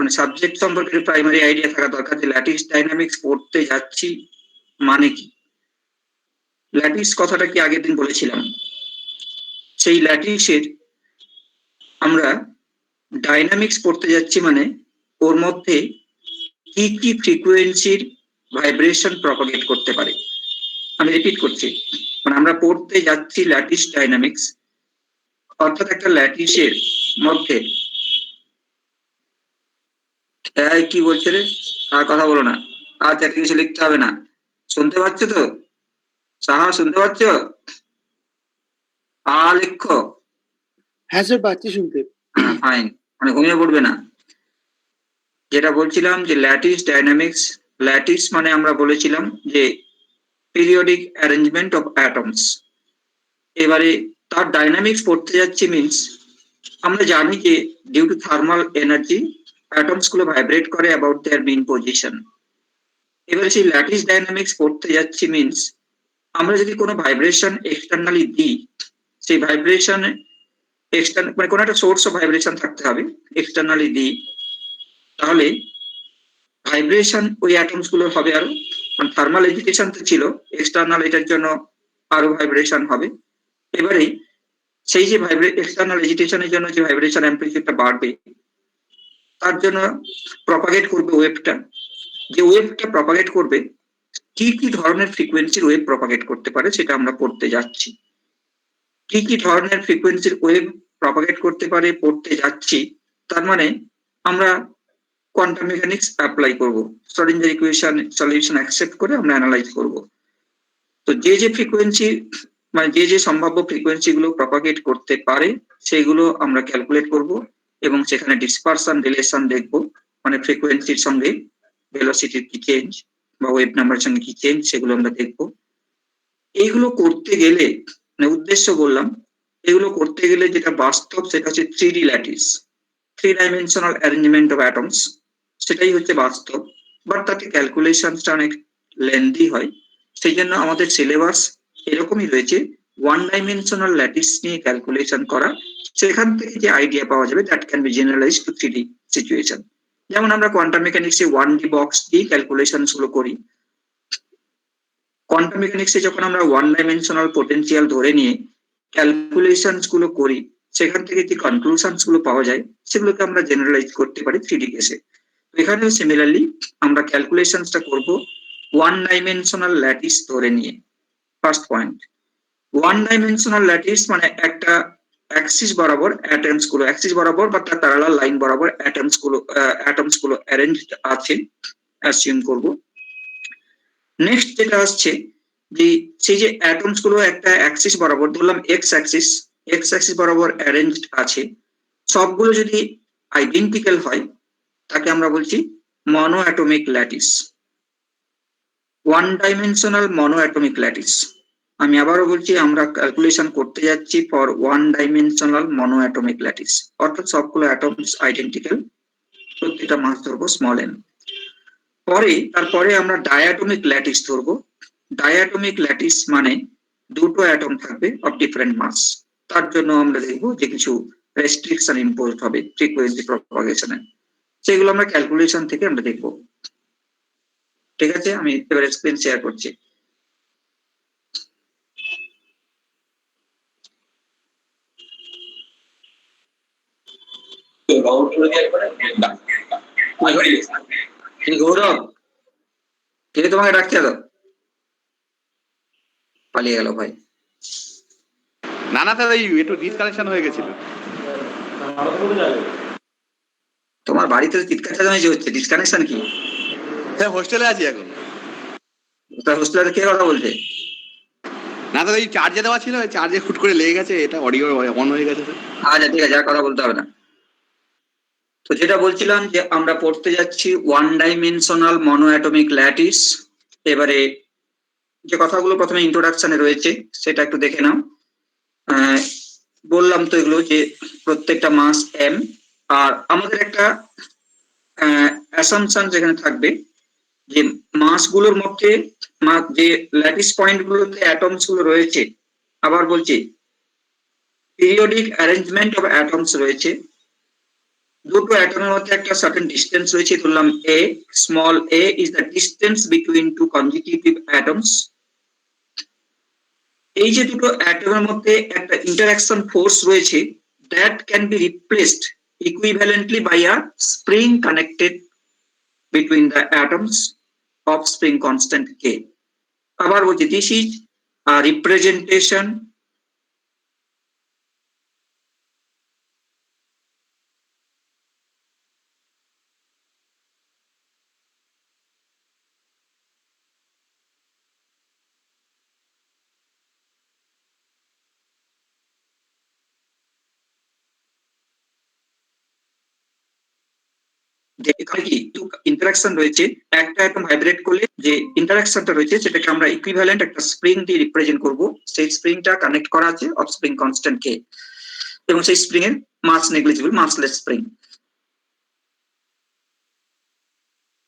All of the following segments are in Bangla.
মানে সাবজেক্ট সম্পর্কে প্রাইমারি আইডিয়া থাকা দরকার যে ল্যাটিস ডাইনামিক্স পড়তে যাচ্ছি মানে কি। ল্যাটিস কথাটা কি আগের দিন বলেছিলাম, সেই ল্যাটিসের আমরা ডাইনামিক্স পড়তে যাচ্ছি মানে ওর মধ্যে কি কি ফ্রিকোয়েন্সির ভাইব্রেশন প্রপাগেট করতে পারে। আমি রিপিট করছি, মানে আমরা পড়তে যাচ্ছি ল্যাটিস ডাইনামিক্স, অর্থাৎ একটা ল্যাটিসের মধ্যে কি বলছে রে, আর কথা বলো না, আর চাকরি কিছু লিখতে হবে না, শুনতে পাচ্ছ তো সাহা, শুনতে পাচ্ছ? লেখো। হ্যাঁ স্যার, পাচ্ছি শুনতে। হ্যাঁ ফাইন, মানে ঘুমিয়ে পড়বে না। যেটা বলছিলাম যে ল্যাটিস ডাইনামিক্স, ল্যাটিস মানে আমরা বলেছিলাম যে পিরিয়ডিক অ্যারেঞ্জমেন্ট অফ অ্যাটমস। এবারে তার ডাইনামিক্স পড়তে যাচ্ছি মিন্স আমরা জানি যে due to thermal energy atoms গুলো ভাইব্রেট করে অ্যাবাউট দেয়ার মেইন পজিশন। এবারে সেই ল্যাটিস ডাইনামিক্স পড়তে যাচ্ছি মিন্স আমরা যদি কোনো ভাইব্রেশন এক্সটার্নালি দিই, সেই ভাইব্রেশন এক্সটার্নাল মানে কোনো একটা সোর্স অফ ভাইব্রেশন থাকতে হবে, এক্সটার্নালি দিই তাহলে ভাইব্রেশন ওই অ্যাটমস গুলোর হবে আরো, মানে থার্মাল এজিটেশন তো ছিল, এক্সটার্নাল এটার জন্য আরো ভাইব্রেশন হবে। এবারে সেই যে এক্সটার্নাল এজিটেশনের জন্য যে ভাইব্রেশন অ্যাম্পলিটিউডটা বাড়বে তার জন্য প্রপাগেট করবে ওয়েভটা, যে ওয়েভটা প্রপাগেট করবে কি কি ধরনের ফ্রিকোয়েন্সির ওয়েভ প্রপাগেট করতে পারে সেটা আমরা পড়তে যাচ্ছি। কি কি ধরনের ফ্রিকোয়েন্সির ওয়েভ প্রপাগেট করতে পারে পড়তে যাচ্ছি, তার মানে আমরা কোয়ান্টাম মেকানিক্স অ্যাপ্লাই করব, শ্রোডিঞ্জার ইকুয়েশন সলিউশন অ্যাকসেপ্ট করে আমরা অ্যানালাইজ করব। তো যে যে ফ্রিকোয়েন্সি মানে যে যে সম্ভাব্য ফ্রিকোয়েন্সি গুলো প্রপাগেট করতে পারে সেগুলো আমরা ক্যালকুলেট করব এবং সেখানে ডিসপারশন রিলেশন দেখব, মানে ফ্রিকোয়েন্সির সঙ্গে ভেলোসিটির কি চেঞ্জ বা ওয়েভ নাম্বারের সঙ্গে কি চেঞ্জ সেগুলো আমরা দেখব। এইগুলো করতে গেলে মানে উদ্দেশ্য বললাম, এগুলো করতে গেলে যেটা বাস্তব সেটা হচ্ছে 3D lattice, 3 dimensional arrangement of atoms, সেটাই হচ্ছে বাস্তব। বাট তাতে ক্যালকুলেশনটা অনেক লেন্দি হয়, সেই জন্য আমাদের সিলেবাস এরকমই রয়েছে 1 ডাইমেনশনাল ল্যাটিস নিয়ে ক্যালকুলেশন করা, সেখান থেকে যে আইডিয়া পাওয়া যাবে that can be generalize to 3D situation. যেমন আমরা কোয়ান্টাম মেকানিক্সে 1D বক্স দিয়ে ক্যালকুলেশন গুলো করি, কোয়ান্টাম মেকানিক্সে যখন আমরা 1 ডাইমেনশনাল পোটেনশিয়াল ধরে নিয়ে ক্যালকুলেশনস গুলো করি সেখান থেকে যে কনক্লুশনস গুলো পাওয়া যায় সেগুলোকে আমরা জেনারেলাইজ করতে পারি 3D কেসে। এখানেও সিমিলারলি আমরা ক্যালকুলেশনসটা করব 1 ডাইমেনশনাল ল্যাটিস ধরে নিয়ে। ফার্স্ট পয়েন্ট, 1 ডাইমেনশনাল ল্যাটিস মানে একটা অ্যাক্সিস বরাবর অ্যাটমস গুলো, অ্যাক্সিস বরাবর বা তার প্যারালাল লাইন বরাবর অ্যাটমস গুলো অ্যারেঞ্জড আছে অ্যাসিউম করব। নেক্সট যেটা আসছে যে সেই যে অ্যাটমস গুলো একটা অ্যাক্সিস বরাবর, ধরলাম এক্স অ্যাক্সিস বরাবর অ্যারেঞ্জড আছে, সবগুলো যদি আইডেন্টিক্যাল হয় তাকে আমরা বলছি মনো অ্যাটমিক ল্যাটিস, 1 ডাইমেনশনাল মনো অ্যাটমিক ল্যাটিস। আমি আবারও বলছি আমরা ক্যালকুলেশন করতে যাচ্ছি for 1 dimensional mono atomic lattice, অর্থাৎ সবগুলো অ্যাটমস আইডেন্টিক্যাল, প্রত্যেকটা মাস ধরবো স্মল এন। তারপরে আমরা ডায়াটমিক ল্যাটিস ধরবো। ডায়াটমিক ল্যাটিস মানে দুটো অ্যাটম থাকবে অফ ডিফারেন্ট মাস, তার জন্য আমরা দেখবো যে কিছু রেস্ট্রিকশন ইম্পোজড হবে ফ্রিকোয়েন্সি প্রপাগেশনে, সেগুলো আমরা ক্যালকুলেশন থেকে আমরা দেখবো। ঠিক আছে, আমি এবার স্ক্রিন শেয়ার করছি। গৌরব কে তোমাকে ডাকছে? তো পালিয়ে গেল ভাই। না না দাদা, একটু ডিসকানেকশন হয়ে গেছিল। তোমার বাড়িতে চিৎকার চেঁচামেচি হচ্ছে, ডিসকানেকশন কি? হ্যাঁ, হোস্টেলে আছি এখন। তা হোস্টেলে কে কথা বলছে? না দাদা, এই চার্জে দেওয়া ছিল, চার্জে হুট করে লেগে গেছে, এটা অডিও অন হয়ে গেছে। আচ্ছা ঠিক আছে, আর কথা বলতে হবে না। তো যেটা বলছিলাম যে আমরা পড়তে যাচ্ছি 1 ডাইমেনশনাল মনো অ্যাটমিক ল্যাটিস। এবারে যে কথাগুলো প্রথমে ইন্ট্রোডাকশনে রয়েছে সেটা একটু দেখে নাও। বললাম তো এগুলো যে প্রত্যেকটা মাস এম, আর আমাদের একটা অ্যাসাম্পশন যেখানে থাকবে যে মাসগুলোর মধ্যে যে ল্যাটিস পয়েন্ট গুলোতে অ্যাটমস গুলো রয়েছে, আবার বলছি পিরিয়ডিক অ্যারেঞ্জমেন্ট অফ অ্যাটমস রয়েছে, দুটো অ্যাটমের মধ্যে একটা সার্টেন ডিস্টেন্স রয়েছে, ধরলাম a, small a is the distance between two consecutive atoms. এই যে দুটো অ্যাটমের মধ্যে একটা ইন্টারঅ্যাকশন ফোর্স রয়েছে, that can be replaced equivalently by a spring connected between the atoms of spring constant k. আবার বলছি, this is a representation যে এখানে কি ইন্টারাকশন রয়েছে, একটা অ্যাটম ভাইব্রেট করলে যে ইন্টারাকশনটা রয়েছে সেটাকে আমরা ইকুইভ্যালেন্ট একটা স্প্রিং দিয়ে রিপ্রেজেন্ট করব। সেই স্প্রিংটা কানেক্ট করা আছে অফ স্প্রিং কনস্ট্যান্ট কে, এবং সেই স্প্রিং এর মাস নেগলিজিবল, মাসলেস স্প্রিং।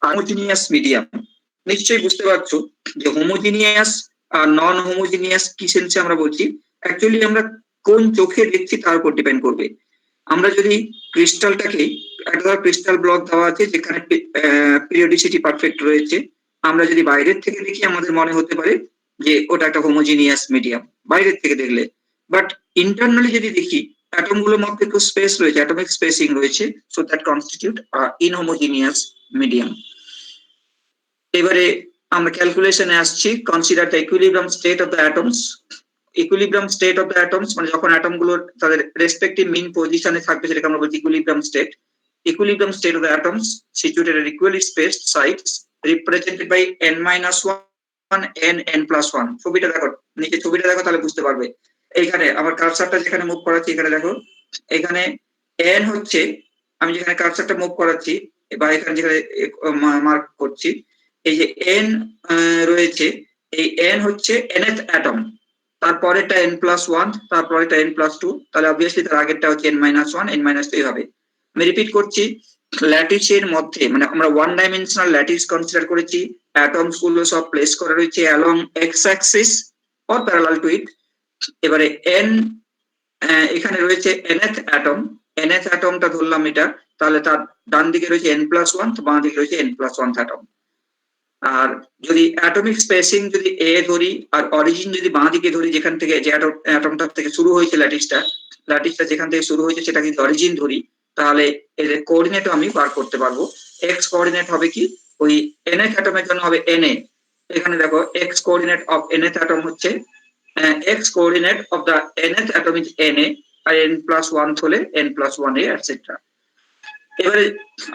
হোমোজিনিয়াস মিডিয়াম, নিশ্চয়ই বুঝতে পারছো যে হোমোজিনিয়াস আর নন হোমোজিনিয়াস কি সেন্সে আমরা বলছি। অ্যাকচুয়ালি আমরা কোন চোখে দেখছি তার উপর ডিপেন্ড করবে। আমরা যদি ক্রিস্টালটাকে, একটা ক্রিস্টাল ব্লক দেওয়া আছে যেখানে পিরিয়ডিসিটি পারফেক্ট রয়েছে, আমরা যদি বাইরের থেকে দেখি আমাদের মনে হতে পারে যে ওটা একটা হোমোজিনিয়াস মিডিয়াম বাইরের থেকে দেখলে। বাট ইন্টারনালি যদি দেখি, অ্যাটম গুলোর মধ্যে একটু স্পেস রয়েছে, অ্যাটমিক স্পেসিং রয়েছে, সো দ্যাট কনস্টিটিউট ইনহোমোজিনিয়াস মিডিয়াম। এবারে আমরা ক্যালকুলেশনে আসছি। Consider the equilibrium state of the atoms. Equilibrium state of the atoms মানে যখন অ্যাটম গুলো তাদের রেসপেক্টিভ মিন পজিশনে থাকবে সেটাকে আমরা বলছি equilibrium state. Equilibrium state of the atoms situated at equally spaced sites represented by n-1 n+1। ছবিটা দেখো, নিচে ছবিটা দেখো তাহলে বুঝতে পারবে। এইখানে আমার কার্সারটা যেখানে মুভ করাচ্ছি, এখানে দেখো, এখানে n হচ্ছে, আমি যেখানে কার্সারটা মুভ করাচ্ছি বা এখানে যেখানে মার্ক করছি, এই যে n রয়েছে, এই n হচ্ছে nth অ্যাটম, তারপরেটা n+1, তারপরেটা n+2, তাহলে অবভিয়াসলি তার আগেরটা হচ্ছে n-1 n-2 হবে। আমি রিপিট করছি, ল্যাটিসের মধ্যে মানে আমরা ওয়ান ডাইমেনশনাল ল্যাটিস কনসিডার করেছি, অ্যাটমস গুলো সব প্লেস করা রয়েছে along x axis or parallel to it. এবারে n এখানে রয়েছে nth অ্যাটম, nth অ্যাটমটা ধরলাম এটা, তাহলে তার ডান দিকে রয়েছে n+1, বাঁ দিকে রয়েছে n+1 অ্যাটম। আর যদি অ্যাটমিক স্পেসিং যদি a ধরি আর অরিজিন যদি বাঁ দিকে ধরি, যেখান থেকে যে অ্যাটমটা থেকে শুরু হয়েছে ল্যাটিসটা যেখান থেকে শুরু হয়েছে সেটা যদি অরিজিন ধরি, তাহলে এর কোঅর্ডিনেটও আমি বার করতে পারবো। এক্স কোঅর্ডিনেট হবে কি, ওই nth অ্যাটমের জন্য হবে na। এখানে দেখো x coordinate of nth atom হচ্ছে x coordinate of the nth atom is na, আর n+1 হলে n+1a এটসেট্রা। এবারে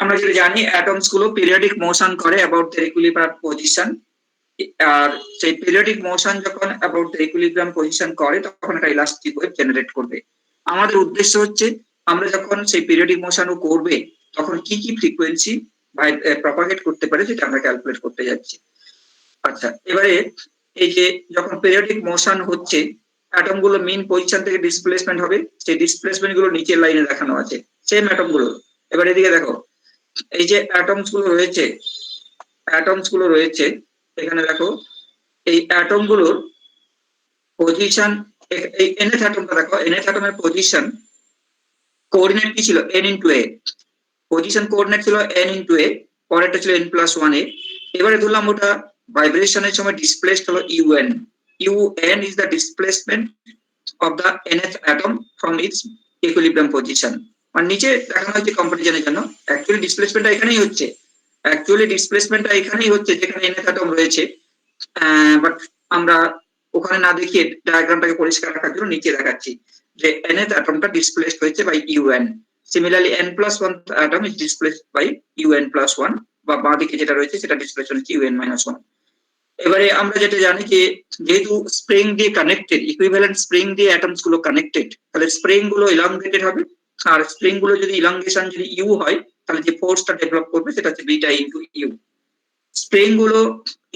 আমরা যেটা জানি অ্যাটমস গুলো পিরিয়ডিক মোশন করে অ্যাবাউট দ্য ইকুইলিব্রিয়াম পজিশন, আর সেই পিরিয়ডিক মোশন যখন অ্যাবাউট দ্য ইকুইলিব্রিয়াম পজিশন করে তখন একটা ইলাস্টিক ওয়েভ জেনারেট করবে। আমাদের উদ্দেশ্য হচ্ছে আমরা যখন সেই পিরিয়ডিক মোশনও করবে তখন কি কি ফ্রিকোয়েন্সি প্রপাগেট করতে পারে সেটা আমরা ক্যালকুলেট করতে যাচ্ছি। আচ্ছা, এবারে এই যে যখন পিরিয়ডিক মোশন হচ্ছে অ্যাটম গুলো মিন পজিশন থেকে ডিসপ্লেসমেন্ট হবে, সেই ডিসপ্লেসমেন্ট গুলো নিচের লাইনে দেখানো আছে সেম অ্যাটম গুলো। এবার এদিকে দেখো, এই যে অ্যাটমস গুলো রয়েছে এখানে দেখো, এই অ্যাটম গুলোর পজিশন, এই nth অ্যাটমটা দেখো, nth অ্যাটমের পজিশন কোঅর্ডিনেট কি ছিল n * a, পজিশন কোঅর্ডিনেট ছিল n * a, পরেরটা ছিল n+1a। এবারে ধরলাম ওটা ভাইব্রেশনের সময় ডিসপ্লেসড হলো un is the displacement of the nth atom from its equilibrium position। আর নিচে দেখানো হচ্ছে কম্পারিজনের জন্য, অ্যাকচুয়ালি ডিসপ্লেসমেন্টটা এখানেই হচ্ছে যেখানে nth অ্যাটম রয়েছে, বাট আমরা ওখানে না দেখিয়ে ডায়াগ্রামটাকে পরিষ্কার রাখার জন্য নিচে দেখাচ্ছি যে nth অ্যাটমটা ডিসপ্লেসড হয়েছে by un। Similarly n+1 atom is displaced by un+1, বা বাঁ দিকে যেটা রয়েছে সেটা ডিসপ্লেসড হচ্ছে un-1। এবারে আমরা যেটা জানি যে যেহেতু স্প্রিং দিয়ে কানেক্টেড, ইকুইভ্যালেন্ট স্প্রিং দিয়ে অ্যাটমস গুলো কানেক্টেড, তাহলে স্প্রিং গুলো ইলংগেটেড হবে, আর স্প্রিং গুলো যদি ইলংগেশন যদি ইউ হয় তাহলে যে ফোর্সটা ডেভেলপ করবে সেটা হচ্ছে বিটা ইনটু ইউ। স্প্রিং গুলো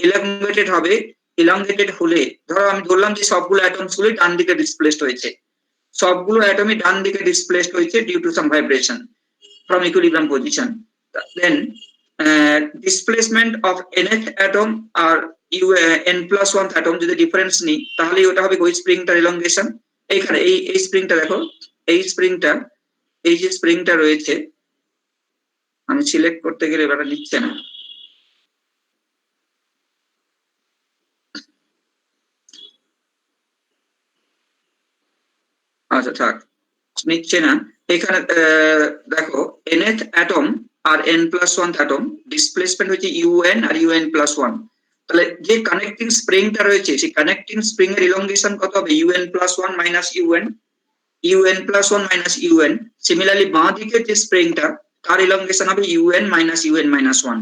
ইলংগেটেড হবে, ইলংগেটেড হলে ধরো আমি ধরলাম যে সবগুলো অ্যাটমস গুলো ডান দিকে ডিসপ্লেসড হয়েছে, সবগুলো অ্যাটমই ডান দিকে ডিসপ্লেসড হয়েছে due to some vibration from equilibrium position, then displacement of nth atom আর n+1 atom যদি ডিফারেন্স নিই তাহলে ওটা হবে ওই স্প্রিংটার ইলংগেশন। এইখানে এই স্প্রিংটা দেখো, এই যে স্প্রিংটা রয়েছে আমি সিলেক্ট করতে গেলে এবার নিচ্ছে না। আচ্ছা থাক, নিচ্ছে না। এখানে দেখো nth অ্যাটম আর n+1 অ্যাটম, ডিসপ্লেসমেন্ট হচ্ছে un আর un+1। তাহলে যে কানেক্টিং স্প্রিংটা রয়েছে সেই কানেক্টিং স্প্রিং এর ইলংগেশন কত হবে? un+1 minus un+1 minus un। Similarly বাঁ দিকের যে স্প্রিংটা তার ইলংগেশন হবে un minus un-1।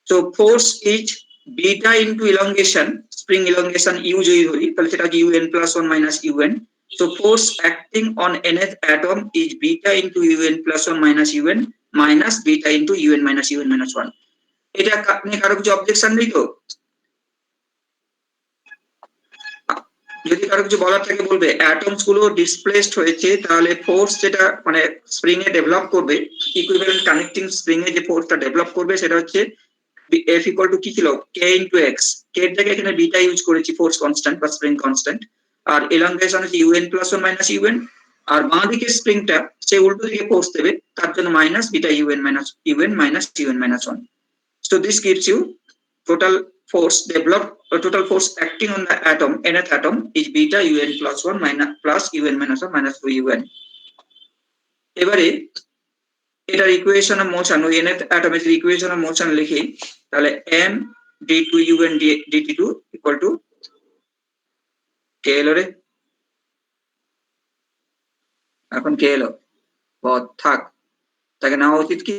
So force is beta into elongation, spring elongation U যদি ধরি তাহলে সেটা হচ্ছে un+1 minus un। So force acting on nth atom is beta into un+1 minus un minus beta into un minus un-1। এটা নিয়ে কারো কিছু অবজেকশন নেই তো? যদি কারো কিছু বলার থাকে বলবে। অ্যাটমস গুলো ডিসপ্লেসড হয়েছে, তাহলে ফোর্স যেটা মানে স্প্রিং এ ডেভেলপ করবে, ইকুইভ্যালেন্ট কানেক্টিং স্প্রিং এ যে ফোর্সটা ডেভেলপ করবে সেটা হচ্ছে F equal to কি ছিল? K into x। K এর জায়গায় এখানে বিটা ইউজ করেছি, ফোর্স কনস্ট্যান্ট বা স্প্রিং কনস্ট্যান্ট। আর এলংগেশন হচ্ছে un+1 মাইনাস un। আর বাঁ দিকে স্প্রিংটা সে উল্টো দিকে ফোর্স দেবে, তার জন্য minus beta un minus un-1। So this gives you total force developed, total force acting on the atom, nth atom is beta un+1 minus plus un-1 minus 2un। এবারে এটার ইকুয়েশন অফ মোশন, ওই nth অ্যাটমের ইকুয়েশন অফ মোশন লিখি, তাহলে m d2un dt2 equal to কে এলো রে? এখন কে এলো? থাক, তাকে নেওয়া উচিত কি?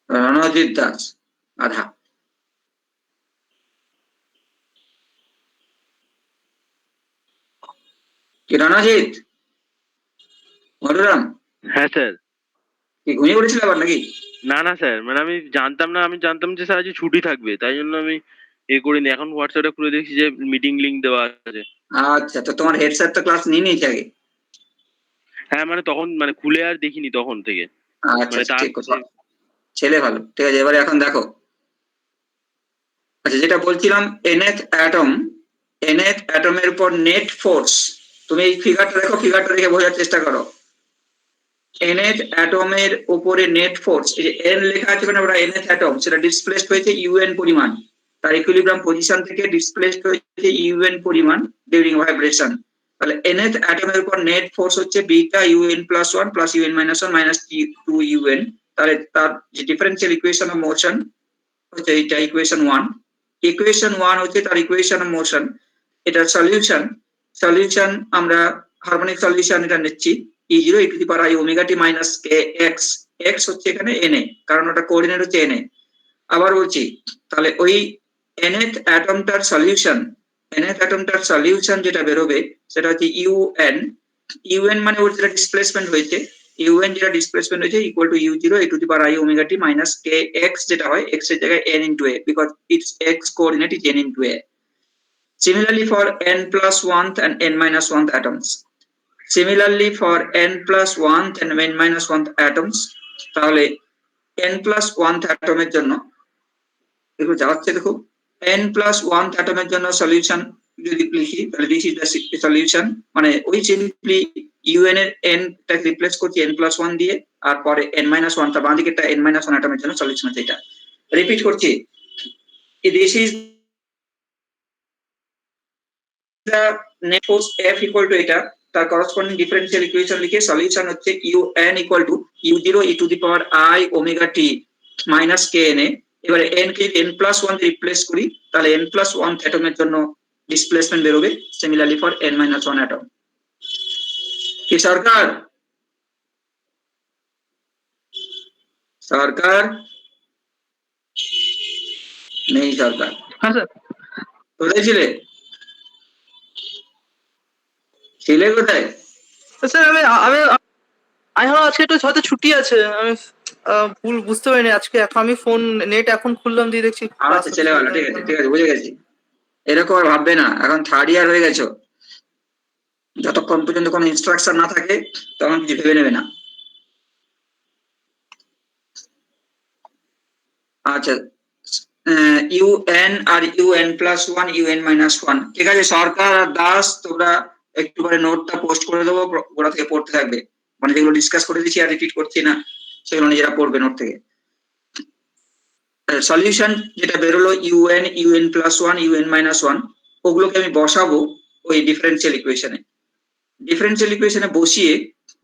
রণজিৎ দাস আধা। কি রণজিৎ? মধুরাম? হ্যাঁ স্যার। কি ঘুমিয়ে পড়েছিল আবার নাকি? না না স্যার, মানে আমি জানতাম না, আমি জানতাম যে স্যার আজকে ছুটি থাকবে, তাই জন্য আমি করিনি। এখন হোয়াটসঅ্যাপে খুলে দেখছি যে মিটিং লিংক দেওয়া আছে। আচ্ছা, তো তোমার হেড স্যার তো ক্লাস নিয়ে নিয়েছে আগে? হ্যাঁ মানে তখন মানে খুলে আর দেখিনি তখন থেকে। আচ্ছা মানে তার ঠিক কথা, ছেলে ভালো, ঠিক আছে। এবারে এখন দেখো, আচ্ছা যেটা বলছিলাম nth অ্যাটমের উপর নেট ফোর্স, তুমি এই ফিগারটা দেখো, ফিগারটা দেখে বোঝার চেষ্টা করো। nth অ্যাটমের উপরে নেট ফোর্স, এই যে n লেখা আছে মানে ওটা nth অ্যাটম, সেটা ডিসপ্লেসড হয়েছে un পরিমাণ, তার ইকুইলিব্রিয়াম পজিশন থেকে ডিসপ্লেসড হয়েছে un পরিমাণ ডিউরিং ভাইব্রেশন। তাহলে nth অ্যাটমের উপর নেট ফোর্স হচ্ছে beta un+1 plus un-1 minus 2un। তাহলে তার যে ডিফারেন্সিয়াল ইকুয়েশন অফ মোশন হচ্ছে এইটা, ইকুয়েশন 1। ইকুয়েশন 1 হচ্ছে তার ইকুয়েশন অফ মোশন। এটার সলিউশন আমরা হারমোনিক সলিউশন এটা নিচ্ছি, E0 e to the power i omega t minus kx। x হচ্ছে এখানে na, কারণ ওটা কোঅর্ডিনেট হচ্ছে na। আবার বলছি, তাহলে ওই nth অ্যাটমটার সলিউশন যেটা বেরোবে সেটা হচ্ছে un মানে ওর যেটা ডিসপ্লেসমেন্ট হয়েছে, un যেটা ডিসপ্লেসমেন্ট হয়েছে equal to u0 e to the power i omega t minus kx, যেটা হয় x এর জায়গায় n into a, because its x coordinate is n into a। Similarly for n+1th and n-1th atoms, and n-1th atoms, তাহলে n+1th অ্যাটমের জন্য একটু যাচ্ছে, দেখো n+1th অ্যাটমের জন্য সলিউশন যদি লিখি তাহলে দিস ইজ দ্য সলিউশন, মানে ওই সিম্পলি un এর n টাকে রিপ্লেস করছি n+1 দিয়ে, আর পরে n-1 টা বাঁ দিকেরটা n-1 অ্যাটমের জন্য সলিউশন আছে। এটা রিপিট করছি, this is the net force F equal to এটা, তার করসপন্ডিং ডিফারেন্সিয়াল ইকুয়েশন লিখে সলিউশন হচ্ছে un equal to u0 e to the power i omega t minus kna। এবারে n কে n+1 দিয়ে রিপ্লেস করি, তাহলে n+1 অ্যাটমের জন্য ডিসপ্লেসমেন্ট বেরোবে। Similarly for n-1 atom. কি সরকার নেই? সরকার? হ্যাঁ স্যার। কোথায় ছিলে কোথায়? স্যার আমি আমি আমি হলো আজকে একটু হয়তো ছুটি আছে, আমি ভুল বুঝতে পারিনি আজকে। এখন আমি ফোন নেট এখন খুললাম দিয়ে দেখছি। আচ্ছা ছেলে ভালো, ঠিক আছে ঠিক আছে, বুঝে গেছি। এরকম আর ভাববে না, এখন থার্ড ইয়ার হয়ে গেছো, যতক্ষণ পর্যন্ত কোনো ইনস্ট্রাকশন না থাকে তখন কিছু ভেবে নেবে না। আচ্ছা un আর un+1 un-1, ঠিক আছে। সরকার আর দাস তোমরা একটু করে নোটটা পোস্ট করে দেবো, ওরা থেকে পড়তে থাকবে। মানে যেগুলো ডিসকাস করে দিচ্ছি আর রিপিট করছি না, সেগুলো নিজেরা পড়বেন ওর থেকে। সলিউশন যেটা বেরোলো UN plus one UN minus one, ওগুলোকে আমি বসাবো ওই ডিফারেন্সিয়াল ইকুয়েশনে। ডিফারেন্সিয়াল ইকুয়েশনে বসিয়ে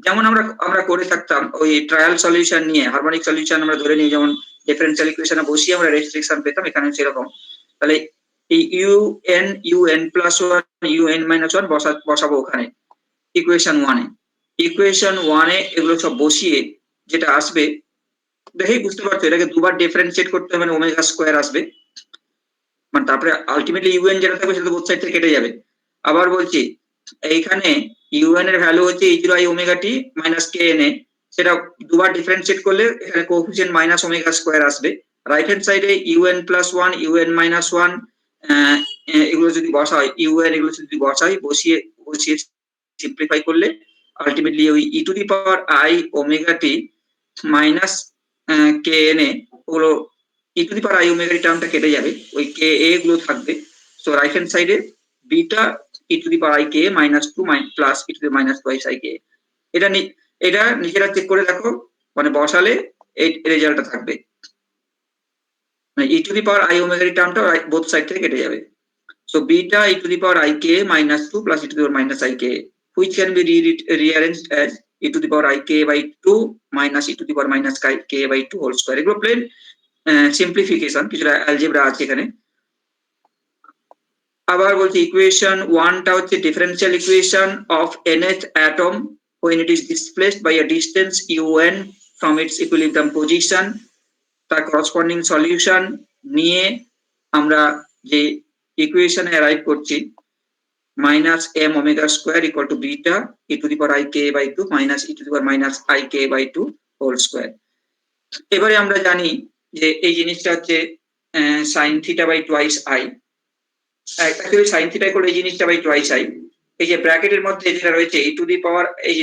যেমন আমরা করে থাকতাম ওই ট্রায়াল সলিউশন নিয়ে, হারমোনিক সলিউশন আমরা ধরে নিই, যেমন ডিফারেন্সিয়াল ইকুয়েশনে বসিয়ে আমরা রেস্ট্রিকশন পেতাম, এখানে সেরকম। তাহলে এই UN plus one UN minus one বসাবো ওখানে ইকুয়েশন ওয়ানে। ইকুয়েশন ওয়ানে এগুলো সব বসিয়ে যেটা আসবে, দেখেই বুঝতে পারছো এটাকে দুবার ডিফারেন্সিয়েট করতে হবে, মানে ওমেগা স্কোয়ার আসবে, মানে তারপরে আলটিমেটলি ইউএন যেটা থাকবে সেটা বোথ সাইড থেকে কেটে যাবে। আবার বলছি এইখানে ইউএন এর ভ্যালু হচ্ছে e0 i omega t minus k n এ, সেটা দুবার ডিফারেন্সিয়েট করলে এখানে কোএফিসিয়েন্ট মাইনাস ওমেগা স্কোয়ার আসবে। রাইট হ্যান্ড সাইডে UN plus one UN minus one এগুলো যদি বসাই, ইউএন এগুলো যদি বসিয়ে সিম্পলিফাই করলে আলটিমেটলি ওই e to the power i omega t minus k n a, ওগুলো e to the power i omega t টার্মটা কেটে যাবে, ওই কে এ গুলো থাকবে। সো রাইট হ্যান্ড সাইডে beta E to the power I k minus two plus e to the minus two i k. এটা নিজেরা চেক করে দেখো, মানে বসালে এই রেজাল্টটা থাকবে, মানে e to the power i omega t টার্মটা বোথ সাইড থেকে কেটে যাবে। So beta e to the power I k minus 2 plus e to the power minus I k, which can be rearranged as e to the power I k by 2 minus e to the power minus k by 2 whole square. এগুলো প্লেন সিম্পলিফিকেশন, কিছুটা অ্যালজেব্রা আছে এখানে। আবার বলছি ইকুয়েশন 1টা হচ্ছে differential equation of nth atom when it is displaced by a distance un from its equilibrium position, তার করসপন্ডিং সলিউশন নিয়ে আমরা যে ইকুয়েশনে অ্যারাইভ করছি minus M omega square equal to beta E to the power I K by two minus E to the power minus I K by two whole square. এবারে আমরা জানি যে এই জিনিসটা হচ্ছে sine theta by twice I, actually sine theta equal এই জিনিসটা বাই টুয়াইস আই। এই যে ব্র্যাকেটের মধ্যে যেটা রয়েছে ই টু দি পাওয়ার এই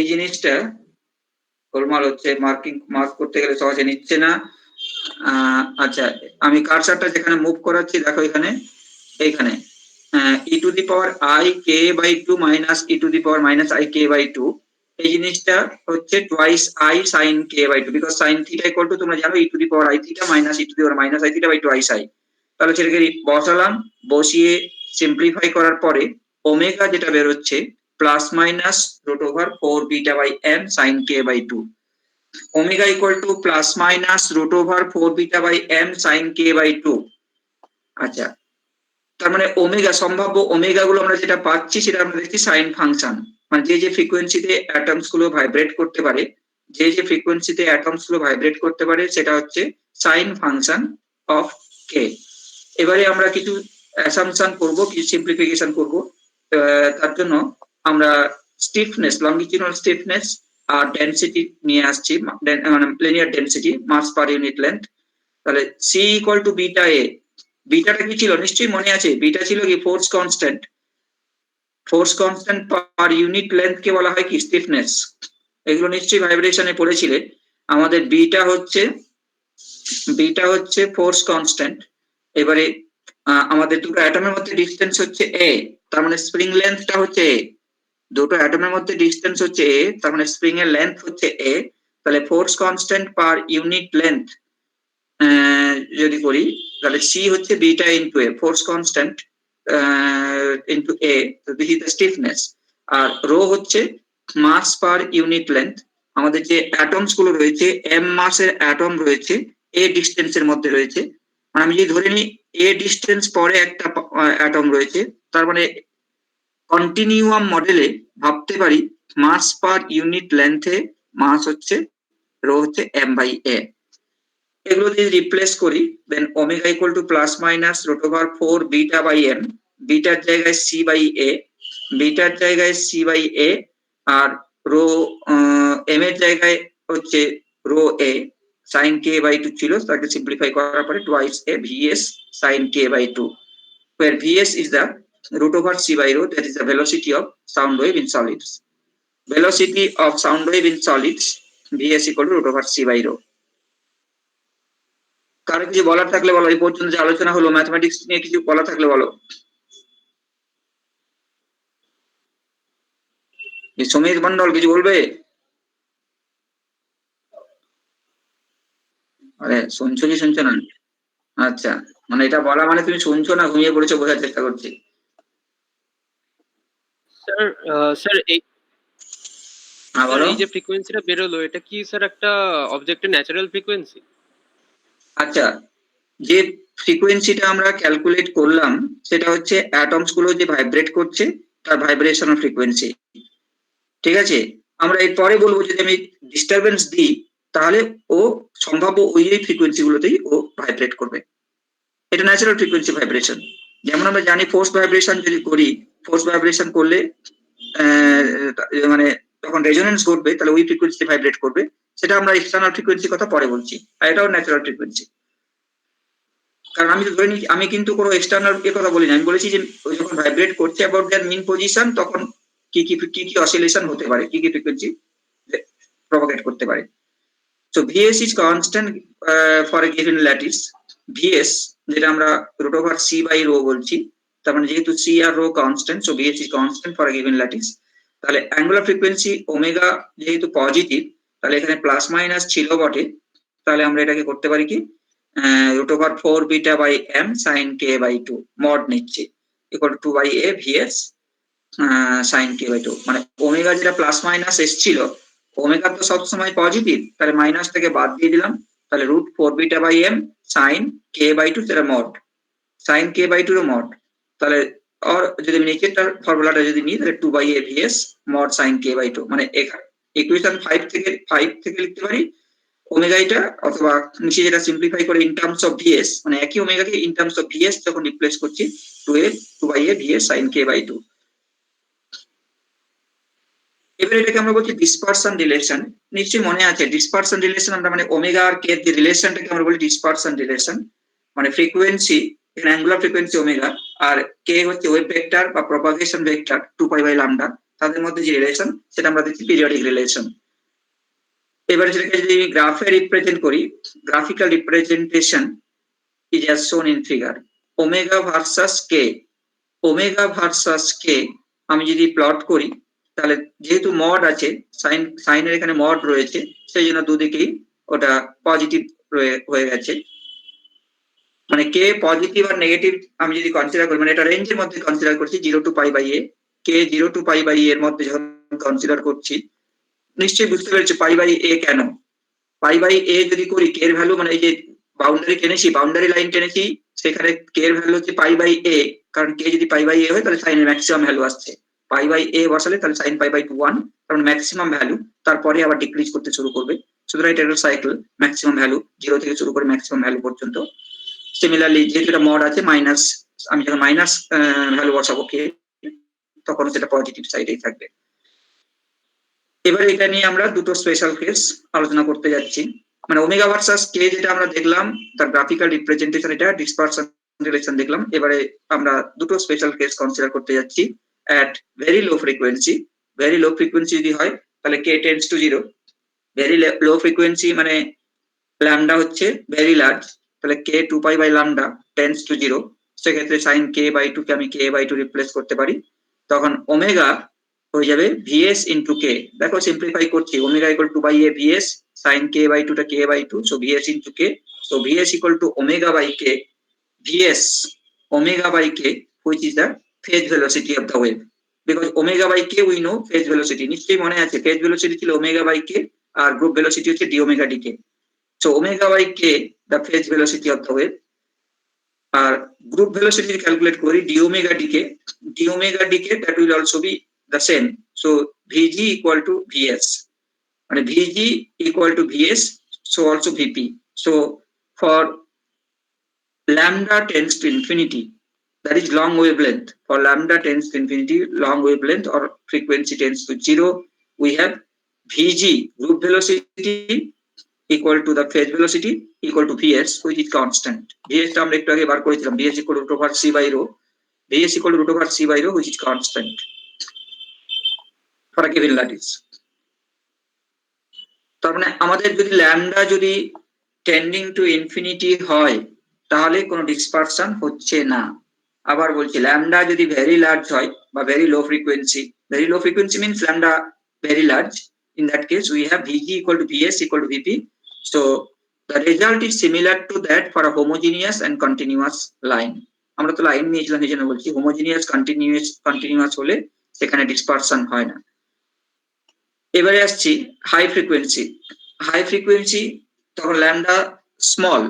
জিনিসটা গোলমাল হচ্ছে, মার্ক করতে গেলে সহজে নিচ্ছে না। আচ্ছা আমি কার্সারটা যেখানে মুভ করাচ্ছি দেখো এইখানে e to the power I K by two minus E to the power minus I K by two, এই জিনিসটা হচ্ছে twice i sine K by two, because sine theta equal to তোমরা জানো e to the power i theta minus E to the power minus i theta by twice i. তাহলে সেটাকে বসালাম, বসিয়ে সিম্পলিফাই করার পরে ওমেগা যেটা বেরোচ্ছে plus minus root over 4 beta by M sine K by two, omega equal to plus minus root over 4 beta by M sine K by two. আচ্ছা তার মানে ওমেগা, সম্ভাব্য ওমেগা গুলো আমরা যেটা পাচ্ছি সেটা আমরা দেখছি সাইন ফাংশন, মানে যে ফ্রিকোয়েন্সিতে অ্যাটমস গুলো ভাইব্রেট করতে পারে, যে ফ্রিকোয়েন্সিতে অ্যাটমস গুলো ভাইব্রেট করতে পারে সেটা হচ্ছে সাইন ফাংশন অফ কে। এবারে আমরা কিছু অ্যাসাম্পশন করব, কিছু সিম্পলিফিকেশন করব। তার জন্য আমরা স্টিফনেস, লঙ্গিটিউডাল স্টিফনেস আর ডেনসিটি নিয়ে আসছি, মানে linear density mass per unit length. তাহলে c equal to beta a, বিটাটা কি ছিল নিশ্চয়ই মনে আছে, বিটা ছিল কি force constant, force constant per unit length কে বলা হয় কি স্টিফনেস। এগুলো নিশ্চয়ই ভাইব্রেশনে পড়েছিলে। আমাদের বিটা হচ্ছে ফোর্স কনস্ট্যান্ট। এবারে আমাদের দুটো অ্যাটমের মধ্যে ডিসটেন্স হচ্ছে এ, তার মানে স্প্রিং লেন্থটা হচ্ছে এ, দুটো অ্যাটমের মধ্যে ডিসটেন্স হচ্ছে এ, তার মানে স্প্রিং এর লেন্থ হচ্ছে এ। তাহলে force constant per unit length যদি করি তাহলে সি হচ্ছে beta into A, force constant into A, this is the stiffness. আর রো হচ্ছে মাস পার ইউনিট লেন্থ। আমাদের যে অ্যাটমস গুলো রয়েছে এম মাসের অ্যাটম রয়েছে এ ডিস্টেন্সের মধ্যে রয়েছে, মানে আমি যদি ধরে নিই এ ডিস্টেন্স পরে একটা অ্যাটম রয়েছে, তার মানে কন্টিনিউয়াম মডেলে ভাবতে পারি মাস পার ইউনিট লেন্থে মাস হচ্ছে রো হচ্ছে এম বাই এ। এগুলো যদি রিপ্লেস করি then omega equal to plus minus root over 4 beta by m, বিটার জায়গায় সি বাই এ, বিটার জায়গায় সি বাই এ, আর রো এম এর জায়গায় হচ্ছে rho a sine K by two ছিল, তাকে সিম্পলিফাই করার পরে twice a VS sine K by two, where vs is the root over c by rho, that is the velocity of sound wave in solids. Velocity of sound wave in solids vs equal to root over c by rho. কারো কিছু বলার থাকলে বলো, এই পর্যন্ত যে আলোচনা হলো ম্যাথমেটিক্স নিয়ে কিছু বলা থাকলে বলো। সমীর মন্ডল কিছু বলবে? আরে শুনছো কি শুনছো না? আচ্ছা, মানে এটা বলা মানে তুমি শুনছো না ঘুমিয়ে পড়েছো বোঝার চেষ্টা করছি। স্যার স্যার এই হ্যাঁ স্যার বলো। এই যে ফ্রিকোয়েন্সিটা বেরোলো এটা কি স্যার একটা অবজেক্টের ন্যাচারাল ফ্রিকোয়েন্সি? আচ্ছা, যে ফ্রিকোয়েন্সিটা আমরা ক্যালকুলেট করলাম সেটা হচ্ছে অ্যাটমস গুলো যে ভাইব্রেট করছে তার ভাইব্রেশনাল ফ্রিকোয়েন্সি। ঠিক আছে, আমরা এরপরে বলবো যদি আমি ডিস্টারবেন্স দিই তাহলে ও সম্ভাব্য ওই ফ্রিকোয়েন্সি গুলোতেই ও ভাইব্রেট করবে। এটা ন্যাচারাল ফ্রিকোয়েন্সি ভাইব্রেশন। যেমন আমরা জানি ফোর্স ভাইব্রেশন যদি করি, ফোর্স ভাইব্রেশন করলে মানে যখন রেজোনেন্স ঘটবে তাহলে ওই ফ্রিকোয়েন্সি ভাইব্রেট করবে। সেটা আমরা এক্সটার্নাল ফ্রিকোয়েন্সির কথা পরে বলছি, আর এটাও ন্যাচারাল ফ্রিকোয়েন্সি। কারণ আমি তো ধরে নিই, আমি কিন্তু কোনো এক্সটার্নাল এর কথা বলিনি, আমি বলেছি যে ওই যখন ভাইব্রেট করছে অ্যাবাউট দেয়ার মিন পজিশন তখন কি কি অসিলেশন হতে পারে, কি কি ফ্রিকোয়েন্সি প্রপাগেট করতে পারে। So Vs is constant for a given lattice. Vs যেটা আমরা root over c by rho বলছি, তার মানে যেহেতু c R rho constant, so Vs is constant for a given lattice. তাহলে অ্যাঙ্গুলার ফ্রিকোয়েন্সি ওমেগা যেহেতু পজিটিভ, তাহলে এখানে প্লাস মাইনাস ছিল বটে, তাহলে আমরা এটাকে করতে পারি কি root over 4 beta by m sin k by 2 mod নিচ্ছি equal to 2 by a Vs sin k by 2। মানে ওমেগা যেটা প্লাস মাইনাস এসছিল, ওমেগা তো সবসময় পজিটিভ, তাহলে মাইনাস থেকে বাদ দিয়ে দিলাম, তাহলে root 4 beta by M sine K by 2 সেটা মড, সাইন কে বাই 2 এর মড। তাহলে আর যদি আমি নিচেরটার ফর্মুলাটা যদি নিই তাহলে 2 by A VS mod sine K by 2, মানে ইকুয়েশন 5 থেকে লিখতে পারি ওমেগা এটা, অথবা নিচে যেটা সিম্পলিফাই করে ইন টার্মস অফ ভিএস, মানে একই ওমেগাকে ইন টার্মস অফ ভিএস যখন রিপ্লেস করছি 2 by A VS sine K by 2। এবার এটাকে আমরা বলছি ডিসপারশন রিলেশন। নিশ্চয়ই মনে আছে ডিসপারশন রিলেশন আমরা মানে ওমেগা আর কে এর রিলেশনটাকে আমরা বলি ডিসপারশন রিলেশন। মানে ফ্রিকোয়েন্সি এখানে অ্যাঙ্গুলার ফ্রিকোয়েন্সি ওমেগা আর কে হচ্ছে ওয়েভ ভেক্টর বা propagation vector 2 pi by lambda, তাদের মধ্যে যে রিলেশন সেটা আমরা দেখছি পিরিয়ডিক রিলেশন। এবারে সেটাকে যদি গ্রাফে রিপ্রেজেন্ট করি, graphical representation is as shown in figure. Omega versus k, omega versus k আমি যদি প্লট করি তাহলে যেহেতু মড আছে, সাইনের এখানে মড রয়েছে, সেই জন্য দুদিকেই ওটা পজিটিভ হয়ে গেছে। মানে কে পজিটিভ আর নেগেটিভ আমি যদি কনসিডার করি, মানে এটা রেঞ্জের মধ্যে কনসিডার করছি 0 to pi by A, K 0 to pi by এর মধ্যে যখন কনসিডার করছি, নিশ্চয়ই বুঝতে পেরেছি পাই বাই এ কেন। পাই বাই এ যদি করি কে এর ভ্যালু, মানে এই যে বাউন্ডারি টেনেছি, বাউন্ডারি লাইন টেনেছি, সেখানে কে এর ভ্যালু হচ্ছে পাই বাই এ, কারণ কে যদি পাই বাই এ হয় তাহলে সাইনের ম্যাক্সিমাম ভ্যালু আসছে। পাই বাই এ বসালে তাহলে সাইন পাই বাই 2 1, কারণ ম্যাক্সিমাম ভ্যালু, তারপরে আবার ডিক্রিজ করতে শুরু করবে। সুতরাং এটা একটা সাইকেল, ম্যাক্সিমাম ভ্যালু 0 থেকে শুরু করে ম্যাক্সিমাম ভ্যালু পর্যন্ত। সিমিলারলি যেহেতু এটা মড আছে মাইনাস, আমি যখন মাইনাস ভ্যালু বসাবো কে, তখন সেটা পজিটিভ সাইডেই থাকবে। এবারে এটা নিয়ে আমরা দুটো স্পেশাল কেস আলোচনা করতে যাচ্ছি। মানে ওমেগা ভার্সাস কে যেটা আমরা দেখলাম তার গ্রাফিক্যাল রিপ্রেজেন্টেশন, এটা ডিসপারশন রিলেশন দেখলাম। এবারে আমরা দুটো স্পেশাল কেস কনসিডার করতে যাচ্ছি। At very low frequency, very low frequency যদি হয় তাহলে k tends to 0। Very low frequency মানে ল্যামডা হচ্ছে ভেরি লার্জ, তাহলে k 2 pi by lambda tends to 0, সেক্ষেত্রে সাইন কে বাই 2 কে আমি কে বাই 2 রিপ্লেস করতে পারি, তখন ওমেগা হয়ে যাবে ভিএস ইন্টু কে। দেখো সিম্পলিফাই করছি, omega equal to by A VS sine K by 2 টা k by 2, so vs into k, so vs equal to omega by k, vs omega by k which is the phase velocity of the wave, because omega by k we know phase velocity, নিশ্চয়ই মনে আছে ফেজ ভেলোসিটি ছিল ওমেগা বাই কে আর গ্রুপ ভেলোসিটি হচ্ছে d omega d k. So omega by K the phase velocity of the wave, আর গ্রুপ ভেলোসিটি ক্যালকুলেট করি d omega d k that will also be the same, so vg equal to vs, and vg equal to vs, so also vp. So for lambda tends to infinity, that is long wavelength, for lambda tends to infinity, long wavelength or frequency tends to 0, we have vg group velocity equal to the phase velocity equal to vs, which is constant. Vs টা আমরা একটু আগে বার করেছিলাম, vs equal to root over c by rho, vs equal to root over c by rho, which is constant for a given lattice. তার মানে আমাদের যদি ল্যামডা যদি টেন্ডিং টু ইনফিনিটি হয় তাহলে কোনো ডিসপারশন হচ্ছে না। আবার বলছি ল্যামডা যদি ভেরি লার্জ হয় বা very low frequency. Very low frequency means lambda very large. In that case, we have Vg equal to Vs equal to Vp. So the result is similar to that for a homogeneous and continuous line. আমরা তো লাইন নিয়েছিলাম এই জন্য বলছি হোমোজিনিয়াস কন্টিনিউয়াস হলে সেখানে ডিসপারশন হয় না। এবারে আসছি হাই ফ্রিকোয়েন্সি তখন lambda small,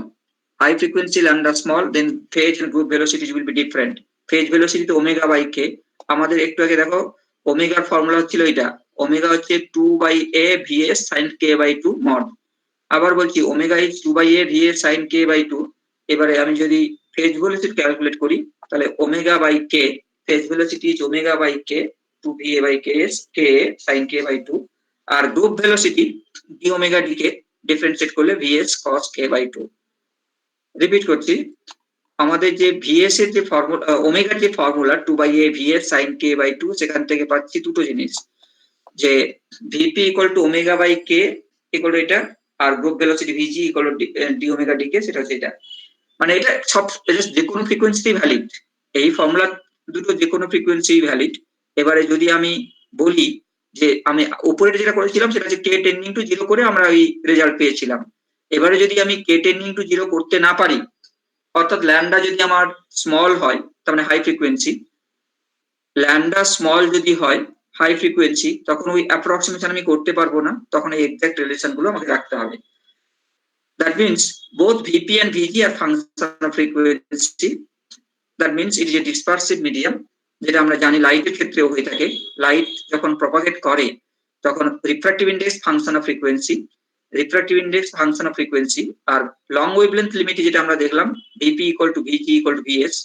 high frequency lambda small, then phase and group velocities will be different. Phase velocity তো ওমেগা বাই কে, আমাদের একটু আগে দেখো ওমেগার ফর্মুলা হচ্ছিল এটা, ওমেগা হচ্ছে 2/a vs sin k by 2 mod। আবার বলছি omega is 2/a vs sin k by 2। এবারে আমি যদি ফেজ ভেলোসিটি ক্যালকুলেট করি তাহলে omega by K, phase velocity is omega by K 2va by ks k sin k by 2, আর group velocity d omega d K differentiate করলে vs cos k by 2। Repeat করছি, আমাদের যে vs এর যে ফর্মুলা, ওমেগার যে formula 2/a vs sin k by 2, সেখান থেকে পাচ্ছি দুটো জিনিস, যে vp equal to omega by k equal to এটা, আর group velocity vg equal to d omega d k, সেটা হচ্ছে এটা। মানে এটা সব যে কোনো ফ্রিকোয়েন্সি ভ্যালিড, এই ফর্মুলা দুটো যে কোনো ফ্রিকোয়েন্সি ভ্যালিড। এবারে যদি আমি বলি যে আমি উপরে যেটা করেছিলাম সেটা হচ্ছে কে টেন্ডিং টু 0 করে আমরা এই রেজাল্ট পেয়েছিলাম। এবারে যদি আমি কে টেন্ডিং টু 0 করতে না পারি, অর্থাৎ ল্যামডা যদি আমার স্মল হয় তার মানে হাই ফ্রিকোয়েন্সি, ল্যামডা স্মল যদি হয় হাই ফ্রিকোয়েন্সি, তখন ওই অ্যাপ্রক্সিমেশন আমি করতে পারবো না, তখন এই এক্সাক্ট রিলেশন গুলো আমাকে রাখতে হবে। That means both Vp and Vg are function of frequency. That means it is a dispersive medium, যেটা আমরা জানি লাইটের ক্ষেত্রেও হয়ে থাকে। লাইট যখন প্রপাগেট করে তখন refractive index function of frequency, আর লং ওয়েভলেন্থ লিমিট যেটা আমরা দেখলাম Vp equal to Vg equal to Vs,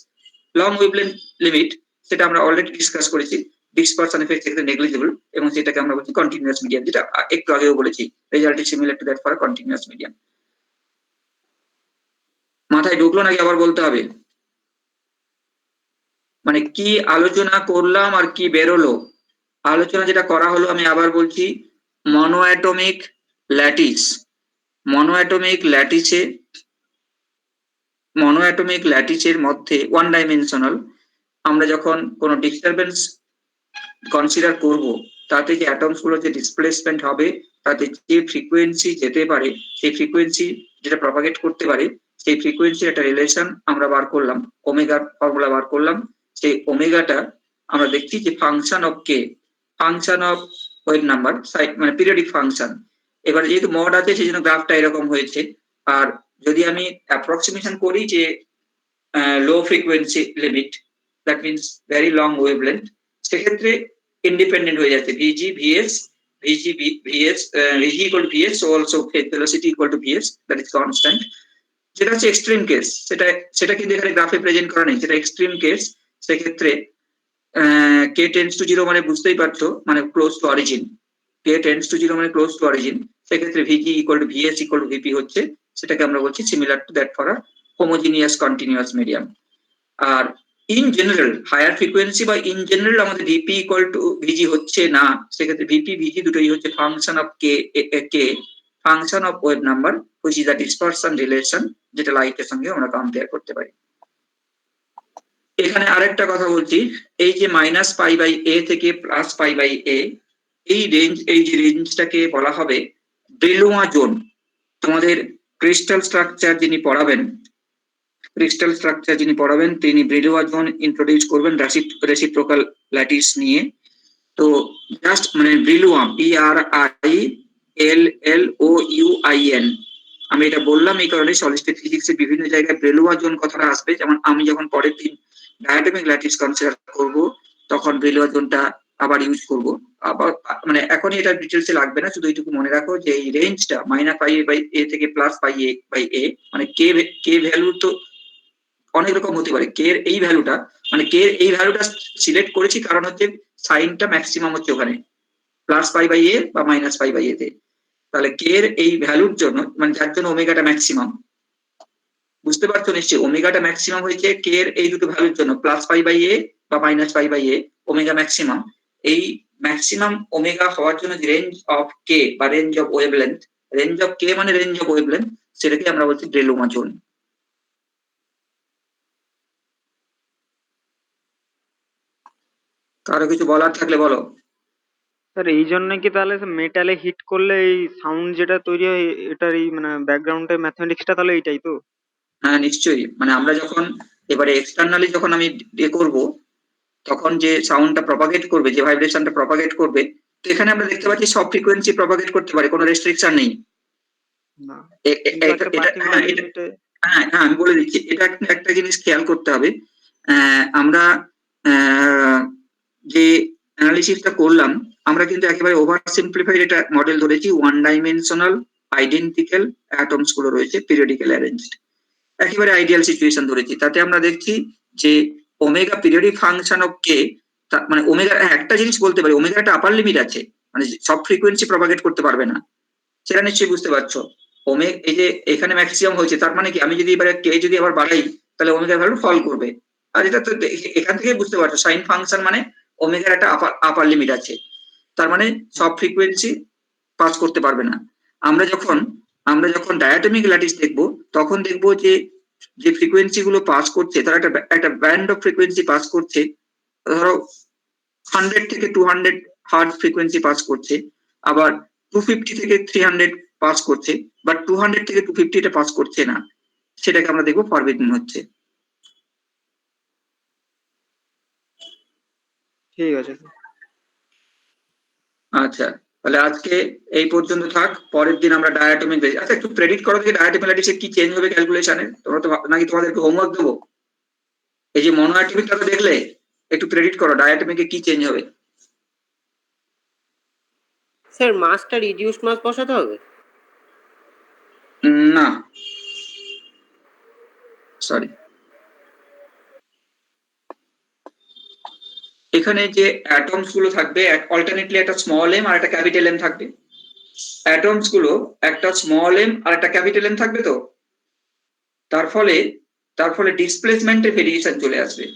long wavelength limit সেটা আমরা অলরেডি ডিসকাস করেছি, ডিসপারশন এফেক্ট সেক্ষেত্রে নেগলিজিবল, এবং সেটাকে আমরা বলছি কন্টিনিউয়াস মিডিয়াম, যেটা একটু আগেও বলেছি result is similar to that for continuous medium. মাথায় ঢুকলো নাকি আবার বলতে হবে? মানে কি আলোচনা করলাম আর কি বেরোলো? আলোচনা যেটা করা হলো আমি আবার বলছি, মনোঅ্যাটমিক ল্যাটিসের মধ্যে ওয়ান ডাইমেনশনাল আমরা যখন কোনো ডিস্টারবেন্স কনসিডার করব, তাতে যে অ্যাটমস গুলো যে ডিসপ্লেসমেন্ট হবে, তাতে যে ফ্রিকোয়েন্সি যেতে পারে, সেই ফ্রিকোয়েন্সি যেটা প্রপাগেট করতে পারে, সেই ফ্রিকোয়েন্সির একটা রিলেশন আমরা বার করলাম, ওমেগার ফর্মুলা বার করলাম। সেই ওমেগাটা আমরা দেখছি যে function of K, function of wave number, মানে পিরিয়ডিক ফাংশন। এবার যেহেতু মড আছে সেই জন্য গ্রাফটা এরকম হয়েছে। আর যদি আমি অ্যাপ্রক্সিমেশন করি যে low frequency limit, that means very long wavelength, সেক্ষেত্রে ইন্ডিপেন্ডেন্ট হয়ে যাচ্ছে Vg equal to Vs, so also phase velocity equal to Vs, that is constant। যেটা হচ্ছে এক্সট্রিম কেস, সেটা কিন্তু এখানে গ্রাফে প্রেজেন্ট করা নেই, সেটা এক্সট্রিম কেস। সেক্ষেত্রে k tends to 0 মানে বুঝতেই পারছো, মানে close two origin, k tends to 0 মানে ক্লোজ টু অরিজিন। সেক্ষেত্রে Vg equal to Vs equal to Vp হচ্ছে, সেটাকে আমরা বলছি similar to that for a homogeneous continuous medium. আর ইন জেনারেল হায়ার ফ্রিকোয়েন্সি বা ইন জেনারেল আমাদের Vp ইকুয়াল টু Vg হচ্ছে না, সেক্ষেত্রে Vp Vg দুটোই হচ্ছে function of K, function of wave number, which is the dispersion relation, যেটা লাইটের সঙ্গে আমরা কম্পেয়ার করতে পারি। এখানে আরেকটা কথা বলছি, এই যে -π/a থেকে +π/a, এই যে রেঞ্জটাকে বলা হবে ব্রেলুয়া জোন। তোমাদের ক্রিস্টাল স্ট্রাকচার যিনি পড়াবেন তিনি ব্রেলুয়া জোন ইন্ট্রোডিউস করবেন রেসিপ্রোকাল ল্যাটিস নিয়ে। তো জাস্ট মানে ব্রেলুয়া, BRILLOUIN, আমি এটা বললাম এই কারণে সলিড ফিজিক্সের বিভিন্ন জায়গায় ব্রেলুয়া জোন কথাটা আসবে। যেমন আমি যখন পরের দিন ডায়াটমিক ল্যাটিস কনসিডার করব, তখন ব্রেলুয়া জোনটা আবার ইউজ করব। আবার মানে এখনই এটা ডিটেলসে লাগবে না, শুধু এইটুকু মনে রাখো যে এই রেঞ্জটা -π/a থেকে +π/a, মানে কে ভ্যালু তো অনেক রকম হতে পারে। কে এর এই ভ্যালুটা, মানে কে এর এই ভ্যালুটা সিলেক্ট করেছি কারণ হচ্ছে সাইনটা ম্যাক্সিমাম হচ্ছে ওখানে +π/a বা -π/a তে। তাহলে কে এর এই ভ্যালুর জন্য, মানে যার জন্য ওমেগাটা ম্যাক্সিমাম, বুঝতে পারছো নিশ্চয়ই, ওমেগাটা ম্যাক্সিমাম হয়েছে কে এর এই দুটো ভ্যালুর জন্য, +π/a বা -π/a, ওমেগা ম্যাক্সিমাম। এই ম্যাক্সিমাম ওমেগা হওয়ার জন্য যে রেঞ্জ অফ কে বা range of wavelength, range of k মানে রেঞ্জ অফ ওয়েভলেন্থ, সেটাকে আমরা বলছি ব্রেলুয়া জোন। কারো কিছু বলার থাকলে বলো। স্যার এই জন্য কি তাহলে মেটালে হিট করলে এই সাউন্ড যেটা তৈরি হয় এটার এই মানে ব্যাকগ্রাউন্ডের ম্যাথমেটিক্সটা তাহলে এইটাই তো? হ্যাঁ নিশ্চয়ই, মানে আমরা যখন এবারে এক্সটার্নালি যখন আমি করব, তখন যে সাউন্ডটা প্রপাগেট করবে, যে ভাইব্রেশনটা প্রপাগেট করবে, তো এখানে আমরা দেখতে পাচ্ছি সব ফ্রিকোয়েন্সি প্রপাগেট করতে পারে, কোনো রেস্ট্রিকশন নেই। না, এটা কিন্তু একটা এটা পার্টিকুলার হ্যাঁ এটা লিমিটে। হ্যাঁ হ্যাঁ আমি বলে দিচ্ছি, এটা একটা জিনিস খেয়াল করতে হবে। আমরা যে অ্যানালিসিসটা করলাম, আমরা কিন্তু একেবারে ওভার সিম্পলিফাইড এটা মডেল ধরেছি, ওয়ান ডাইমেনশনাল আইডেন্টিক্যাল অ্যাটমস গুলো রয়েছে পিরিয়ডিক্যালি অ্যারেঞ্জড, একেবারে আইডিয়াল সিচুয়েশন ধরেছি। তাতে আমরা দেখছি যে omega periodic function of k, মানে ওমেগা একটা জিনিস বলতে পারি, ওমেগা একটা আপার লিমিট আছে, মানে সব ফ্রিকোয়েন্সি প্রপাগেট করতে পারবে না, সেটা নিশ্চয়ই বুঝতে পারছো। এই যে এখানে ম্যাক্সিমাম হয়েছে, তার মানে কি আমি যদি এবারে কে যদি আবার বাড়াই, তাহলে ওমেগা ভ্যালু ফল করবে। আর এটা তো এখান থেকেই বুঝতে পারছো, সাইন ফাংশন মানে ওমেগার একটা আপার লিমিট আছে, তার মানে সব ফ্রিকোয়েন্সি পাস করতে পারবে না। আমরা যখন ডায়াটমিক ল্যাটিস দেখবো, তখন দেখবো যে যে ফ্রিকোয়েন্সি গুলো পাস করছে, তারা একটা ব্যান্ড অফ ফ্রিকোয়েন্সি পাস করছে। ধরো 100 থেকে 200 হার্টজ ফ্রিকোয়েন্সি পাস করছে, আবার 250 থেকে 300 পাস করছে, বাট 200 থেকে 250 এটা পাস করছে না, সেটাকে আমরা দেখবো ফরবিডেন হচ্ছে। ঠিক আছে স্যার। আচ্ছা, তাহলে আজকে এই পর্যন্ত থাক, পরের দিন আমরা ডায়াটমিক। আচ্ছা একটু প্রেডিক্ট করো যে ডায়াটমিক ল্যাটিসে কি চেঞ্জ হবে ক্যালকুলেশনে, তোমরা তো নাকি তোমাদেরকে হোমওয়ার্ক দেবো? এই যে মনোঅ্যাটমিকটা তো দেখলে, একটু প্রেডিক্ট করো ডায়াটমিকে কি চেঞ্জ হবে। স্যার মাসটা রিডিউস মাস বসাতে হবে? না, সরি, এখানে যে অ্যাটমস গুলো থাকবে, অল্টারনেটলি একটা স্মল এম আর একটা ক্যাপিটাল এম থাকবে। অ্যাটমস গুলো একটা স্মল এম আর একটা ক্যাপিটাল এম থাকবে, তো তার ফলে ডিসপ্লেসমেন্টের ভেরিয়েশন চলে আসবে।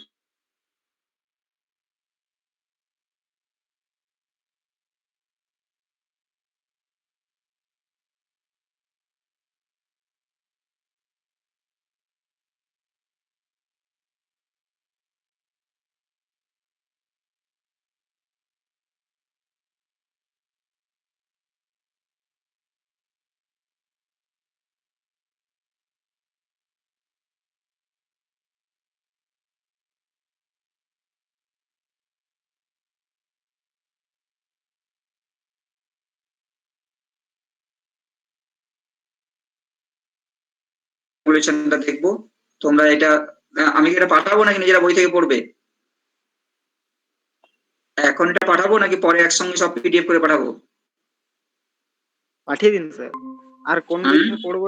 ক্যালকুলেশনটা দেখবো, তোমরা এটা আমি কি এটা পাঠাবো নাকি নিজেরা বই থেকে পড়বে? এখন এটা পাঠাবো নাকি পরে একসঙ্গে সব পিডিএফ করে পাঠাবো? পাঠিয়ে দিন স্যার। আর কোন বই থেকে পড়বো?